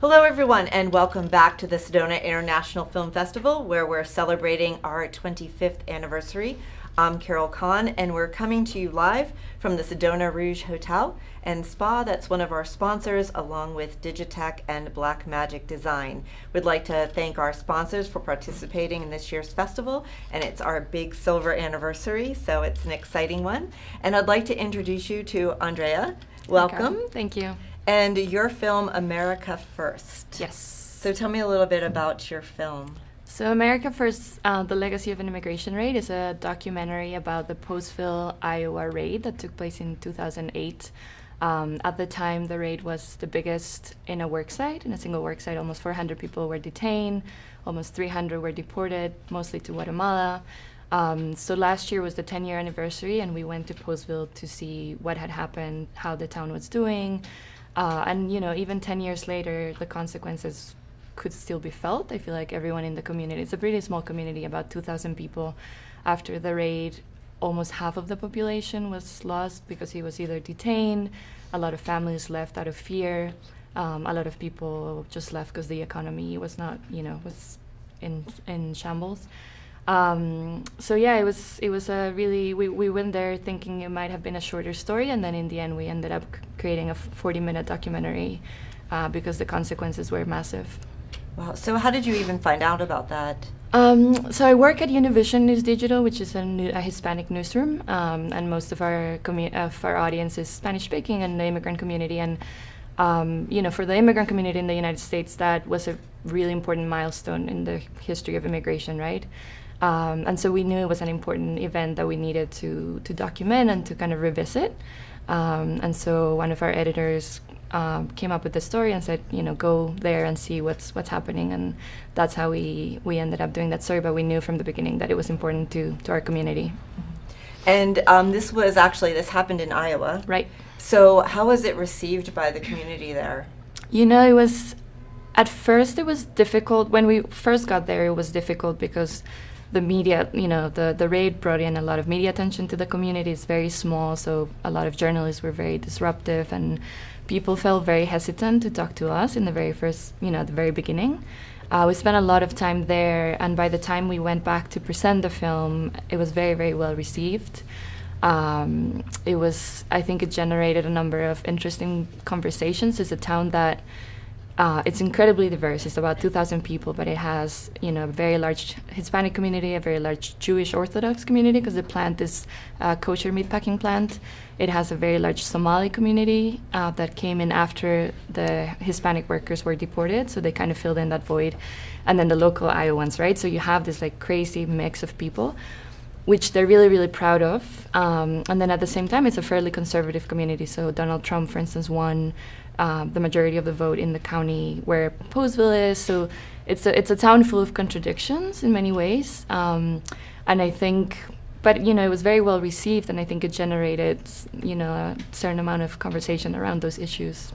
Hello everyone, and welcome back to the Sedona International Film Festival, where we're celebrating our 25th anniversary. I'm Carol Kahn, and we're coming to you live from the Sedona Rouge Hotel and Spa. That's one of our sponsors, along with Digitech and Black Magic Design. We'd like to thank our sponsors for participating in this year's festival, and it's our big silver anniversary, so it's an exciting one. And I'd like to introduce you to Andrea. Welcome. Okay. Thank you. And your film, America First. Yes. So tell me a little bit about your film. So America First, The Legacy of an Immigration Raid is a documentary about the Postville, Iowa raid that took place in 2008. At the time, the raid was the biggest in a worksite. In a single worksite, almost 400 people were detained, almost 300 were deported, mostly to Guatemala. So last year was the 10-year anniversary, and we went to Postville to see what had happened, how the town was doing. And, you know, even 10 years later, the consequences could still be felt. I feel like everyone in the community, it's a pretty small community, about 2,000 people. After the raid, almost half of the population was lost because he was either detained, a lot of families left out of fear, a lot of people just left because the economy was not, was in shambles. So yeah, it was a really, we went there thinking it might have been a shorter story, and then in the end we ended up creating a 40-minute documentary because the consequences were massive. Wow. So how did you even find out about that? So I work at Univision News Digital, which is a Hispanic newsroom, and most of our audience is Spanish-speaking and the immigrant community. And for the immigrant community in the United States, that was a really important milestone in the history of immigration, right? And so we knew it was an important event that we needed to document and to kind of revisit. And so one of our editors came up with the story and said, go there and see what's happening. And that's how we ended up doing that story. But we knew from the beginning that it was important to our community. And this happened in Iowa. Right. So how was it received by the community there? At first it was difficult. When we first got there, it was difficult because the media, the raid brought in a lot of media attention to the community. It's very small, so a lot of journalists were very disruptive, and people felt very hesitant to talk to us in the very first, at the very beginning. We spent a lot of time there, and by the time we went back to present the film, it was very, very well received. I think it generated a number of interesting conversations. It's a town that it's incredibly diverse. It's about 2,000 people, but it has, a very large Hispanic community, a very large Jewish Orthodox community, because the plant is a kosher meatpacking plant. It has a very large Somali community that came in after the Hispanic workers were deported, so they kind of filled in that void. And then the local Iowans, right? So you have this crazy mix of people, which they're really, really proud of. And then at the same time, it's a fairly conservative community. So Donald Trump, for instance, won the majority of the vote in the county where Postville is. So it's a town full of contradictions in many ways. And I think, but it was very well received, and I think it generated, a certain amount of conversation around those issues.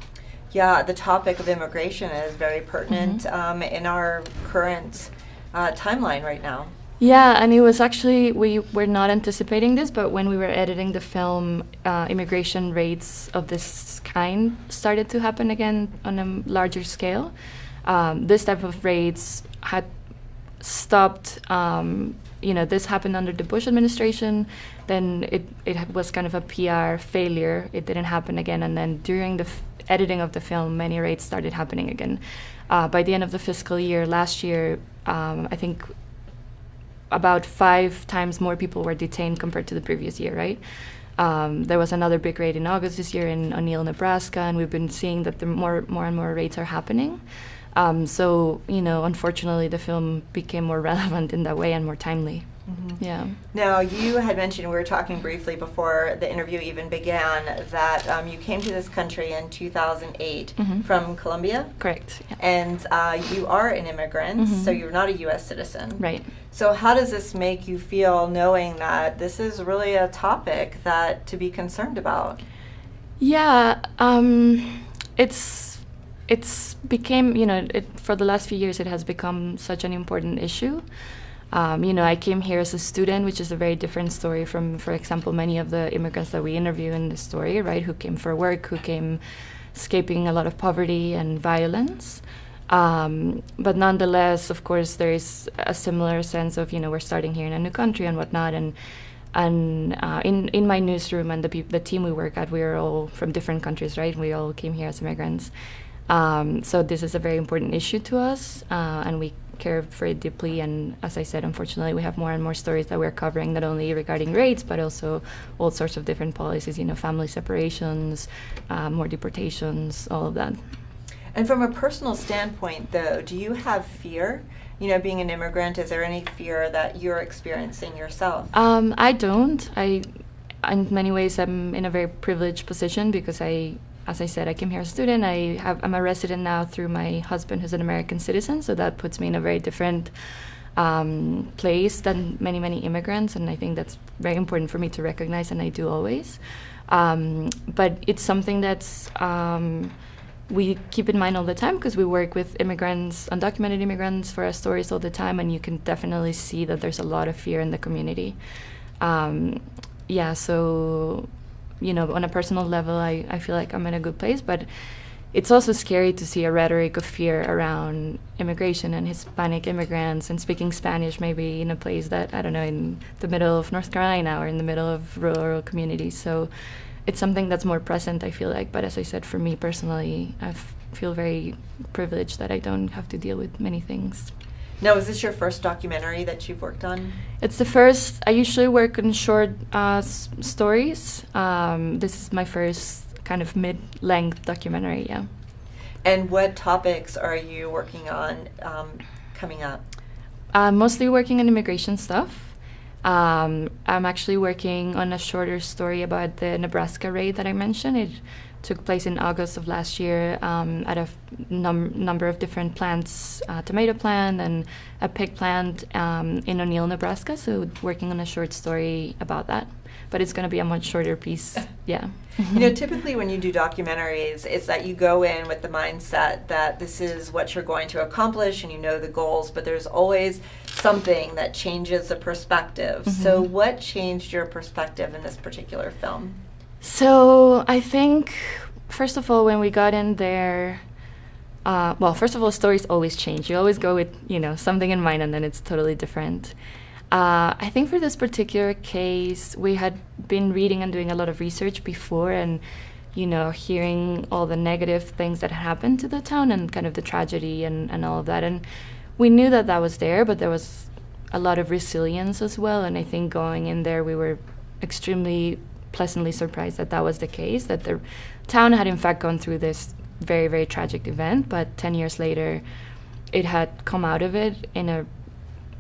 Yeah, the topic of immigration is very pertinent in our current timeline right now. Yeah, and it was actually, we were not anticipating this, but when we were editing the film, immigration raids of this kind started to happen again on a larger scale. This type of raids had stopped, this happened under the Bush administration, then it was kind of a PR failure, it didn't happen again, and then during the editing of the film, many raids started happening again. By the end of the fiscal year last year, I think about 5 times more people were detained compared to the previous year, right? There was another big raid in August this year in O'Neill, Nebraska, and we've been seeing that more and more raids are happening. So, unfortunately, the film became more relevant in that way and more timely. Mm-hmm. Yeah. Now, you had mentioned, we were talking briefly before the interview even began, that you came to this country in 2008 from Colombia. Correct. Yeah. And you are an immigrant, so you're not a U.S. citizen. Right. So how does this make you feel, knowing that this is really a topic that to be concerned about? Yeah, it's became, for the last few years, it has become such an important issue. I came here as a student, which is a very different story from, for example, many of the immigrants that we interview in the story, right, who came for work, who came escaping a lot of poverty and violence. But nonetheless, of course, there is a similar sense of, we're starting here in a new country and whatnot. And in my newsroom and the team we work at, we are all from different countries, right? We all came here as immigrants. So this is a very important issue to us, and we care very deeply. And as I said, unfortunately, we have more and more stories that we're covering, not only regarding rates, but also all sorts of different policies, family separations, more deportations, all of that. And from a personal standpoint, though, do you have fear? Being an immigrant, is there any fear that you're experiencing yourself? I don't. In many ways, I'm in a very privileged position because as I said, I came here as a student. I'm a resident now through my husband, who's an American citizen, so that puts me in a very different place than many, many immigrants, and I think that's very important for me to recognize, and I do always. But it's something that's we keep in mind all the time because we work with immigrants, undocumented immigrants, for our stories all the time, and you can definitely see that there's a lot of fear in the community. So on a personal level, I feel like I'm in a good place, but it's also scary to see a rhetoric of fear around immigration and Hispanic immigrants and speaking Spanish maybe in a place that, I don't know, in the middle of North Carolina or in the middle of rural communities. So it's something that's more present, I feel like. But as I said, for me personally, I feel very privileged that I don't have to deal with many things. Now, is this your first documentary that you've worked on? It's the first. I usually work on short stories. This is my first kind of mid-length documentary, yeah. And what topics are you working on coming up? Mostly working on immigration stuff. I'm actually working on a shorter story about the Nebraska raid that I mentioned. It took place in August of last year at a number of different plants, a tomato plant and a pig plant in O'Neill, Nebraska. So working on a short story about that. But it's going to be a much shorter piece, yeah. Typically when you do documentaries, it's that you go in with the mindset that this is what you're going to accomplish and you know the goals, but there's always something that changes the perspective. Mm-hmm. So what changed your perspective in this particular film? So I think, first of all, when we got in there, first of all, stories always change. You always go with, something in mind and then it's totally different. I think for this particular case, we had been reading and doing a lot of research before and, hearing all the negative things that happened to the town and kind of the tragedy and all of that. And we knew that was there, but there was a lot of resilience as well. And I think going in there, we were extremely pleasantly surprised that was the case, that the town had in fact gone through this very, very tragic event, but 10 years later, it had come out of it in a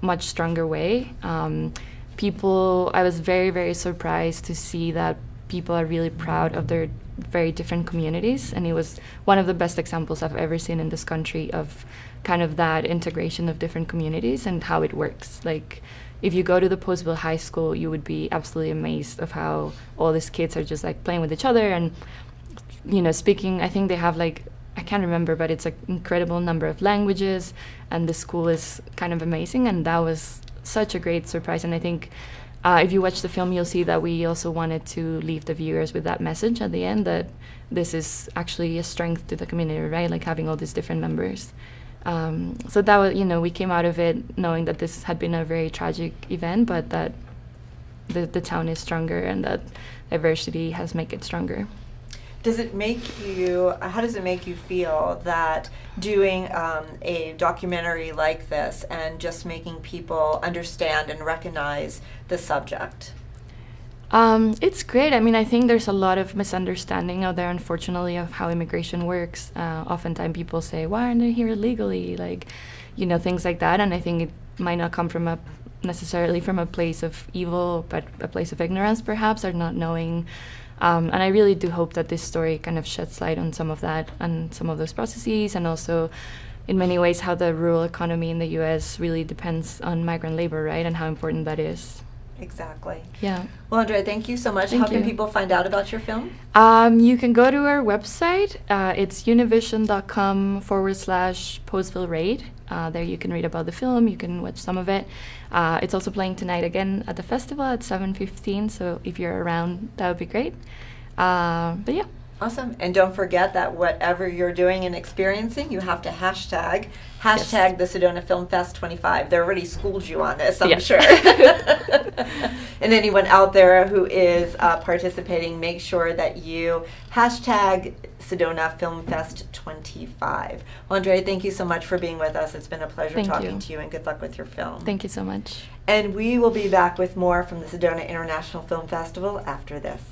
much stronger way. I was very, very surprised to see that people are really proud of their very different communities, and it was one of the best examples I've ever seen in this country of kind of that integration of different communities and how it works. Like, if you go to the Postville High School, you would be absolutely amazed of how all these kids are just like playing with each other and, speaking. I think they have I can't remember, but it's an incredible number of languages, and the school is kind of amazing, and that was such a great surprise. And I think if you watch the film, you'll see that we also wanted to leave the viewers with that message at the end, that this is actually a strength to the community, right? Like having all these different members. So that was, we came out of it knowing that this had been a very tragic event, but that the town is stronger and that diversity has made it stronger. How does it make you feel that doing a documentary like this and just making people understand and recognize the subject? It's great. I mean, I think there's a lot of misunderstanding out there, unfortunately, of how immigration works. Oftentimes people say, why aren't they here illegally? Things like that. And I think it might not come necessarily from a place of evil, but a place of ignorance, perhaps, or not knowing. And I really do hope that this story kind of sheds light on some of that and some of those processes, and also in many ways how the rural economy in the U.S. really depends on migrant labor, right, and how important that is. Exactly. Yeah. Well, Andrea, thank you so much. Thank How can you. people find out about your film? You can go to our website. It's univision.com/Postville Raid. There you can read about the film. You can watch some of it. It's also playing tonight again at the festival at 7:15. So if you're around, that would be great. But yeah. Awesome. And don't forget that whatever you're doing and experiencing, you have to hashtag the Sedona Film Fest 25. They already schooled you on this, I'm sure. And anyone out there who is participating, make sure that you hashtag Sedona Film Fest 25. Well, Andrea, thank you so much for being with us. It's been a pleasure talking to you, and good luck with your film. Thank you so much. And we will be back with more from the Sedona International Film Festival after this.